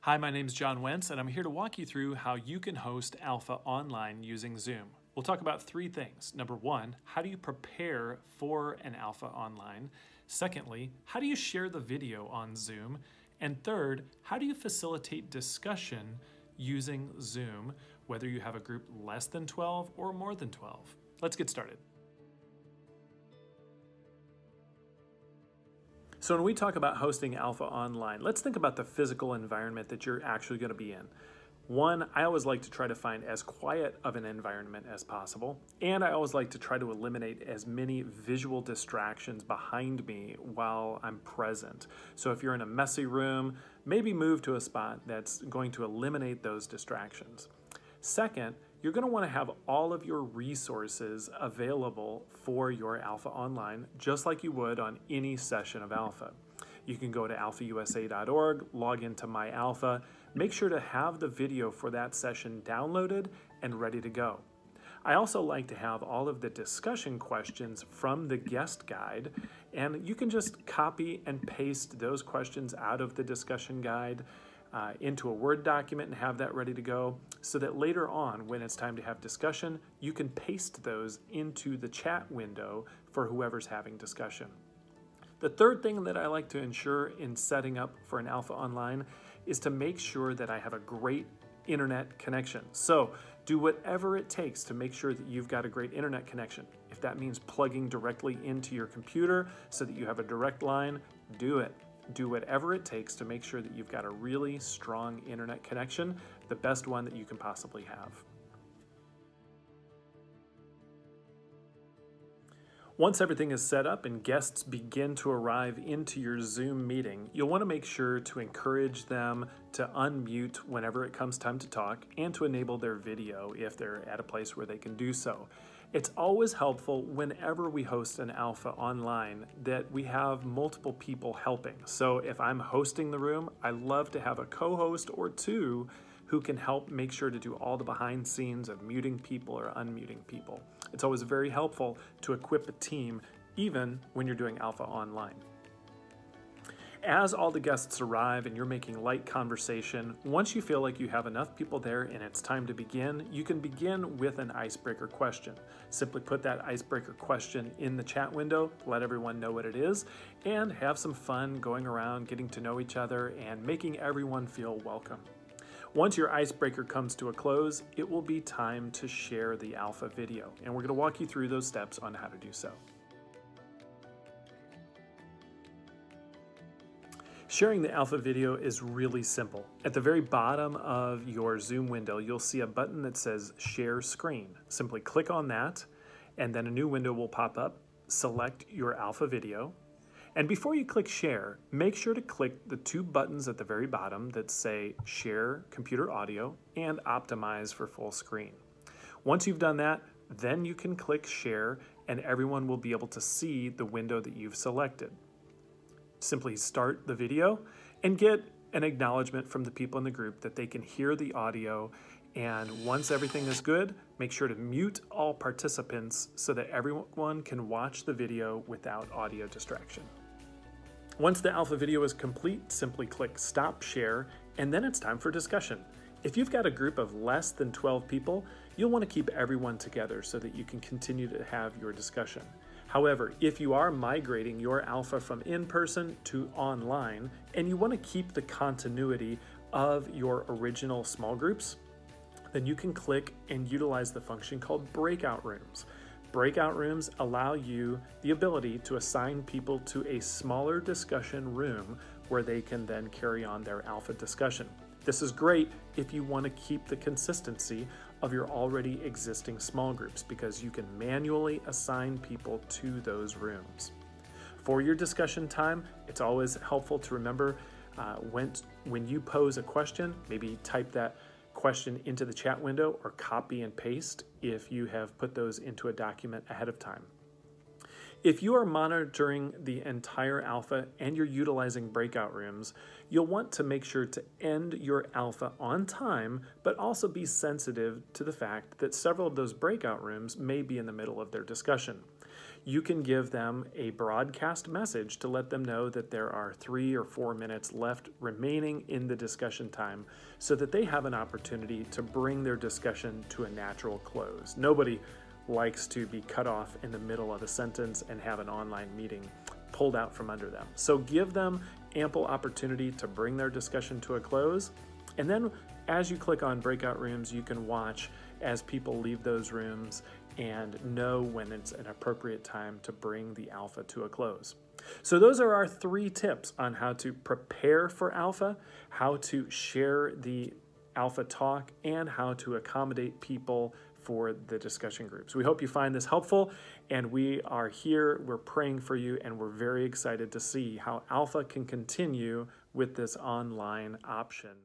Hi, my name is John Wentz, and I'm here to walk you through how you can host Alpha online using Zoom. We'll talk about three things. Number one, how do you prepare for an Alpha online? Secondly, how do you share the video on Zoom? And third, how do you facilitate discussion using Zoom, whether you have a group less than 12 or more than 12? Let's get started. So when we talk about hosting Alpha online, let's think about the physical environment that you're actually going to be in. One, I always like to try to find as quiet of an environment as possible, and I always like to try to eliminate as many visual distractions behind me while I'm present. So if you're in a messy room, maybe move to a spot that's going to eliminate those distractions. Second, you're going to want to have all of your resources available for your Alpha online, just like you would on any session of Alpha. You can go to alphausa.org, log into My Alpha, make sure to have the video for that session downloaded and ready to go. I also like to have all of the discussion questions from the guest guide, and you can just copy and paste those questions out of the discussion guide into a Word document and have that ready to go, so that later on, when it's time to have discussion, you can paste those into the chat window for whoever's having discussion. The third thing that I like to ensure in setting up for an Alpha online is to make sure that I have a great internet connection. So do whatever it takes to make sure that you've got a great internet connection. If that means plugging directly into your computer so that you have a direct line, do it. Do whatever it takes to make sure that you've got a really strong internet connection, the best one that you can possibly have. Once everything is set up and guests begin to arrive into your Zoom meeting, you'll want to make sure to encourage them to unmute whenever it comes time to talk and to enable their video if they're at a place where they can do so. It's always helpful whenever we host an Alpha online that we have multiple people helping. So if I'm hosting the room, I love to have a co-host or two who can help make sure to do all the behind scenes of muting people or unmuting people. It's always very helpful to equip a team even when you're doing Alpha online. As all the guests arrive and you're making light conversation, once you feel like you have enough people there and it's time to begin, you can begin with an icebreaker question. Simply put that icebreaker question in the chat window, let everyone know what it is, and have some fun going around, getting to know each other, and making everyone feel welcome. Once your icebreaker comes to a close, it will be time to share the Alpha video, and we're going to walk you through those steps on how to do so. Sharing the Alpha video is really simple. At the very bottom of your Zoom window, you'll see a button that says Share Screen. Simply click on that, and then a new window will pop up. Select your Alpha video. And before you click Share, make sure to click the two buttons at the very bottom that say Share Computer Audio and Optimize for Full Screen. Once you've done that, then you can click Share, and everyone will be able to see the window that you've selected. Simply start the video and get an acknowledgement from the people in the group that they can hear the audio, and once everything is good, make sure to mute all participants so that everyone can watch the video without audio distraction. Once the Alpha video is complete, simply click Stop Share, and then it's time for discussion. If you've got a group of less than 12 people, you'll want to keep everyone together so that you can continue to have your discussion. However, if you are migrating your Alpha from in-person to online, and you want to keep the continuity of your original small groups, then you can click and utilize the function called Breakout Rooms. Breakout Rooms allow you the ability to assign people to a smaller discussion room where they can then carry on their Alpha discussion. This is great if you want to keep the consistency of your already existing small groups, because you can manually assign people to those rooms. For your discussion time, it's always helpful to remember when you pose a question, maybe type that question into the chat window or copy and paste if you have put those into a document ahead of time. If you are monitoring the entire Alpha and you're utilizing breakout rooms, you'll want to make sure to end your Alpha on time, but also be sensitive to the fact that several of those breakout rooms may be in the middle of their discussion. You can give them a broadcast message to let them know that there are 3 or 4 minutes left remaining in the discussion time so that they have an opportunity to bring their discussion to a natural close. Nobody likes to be cut off in the middle of a sentence and have an online meeting pulled out from under them. So give them ample opportunity to bring their discussion to a close. And then as you click on Breakout Rooms, you can watch as people leave those rooms and know when it's an appropriate time to bring the alpha to a close. So those are our 3 tips on how to prepare for alpha, how to share the alpha talk, and how to accommodate people for the discussion groups. We hope you find this helpful, and we are here, we're praying for you, and we're very excited to see how alpha can continue with this online option.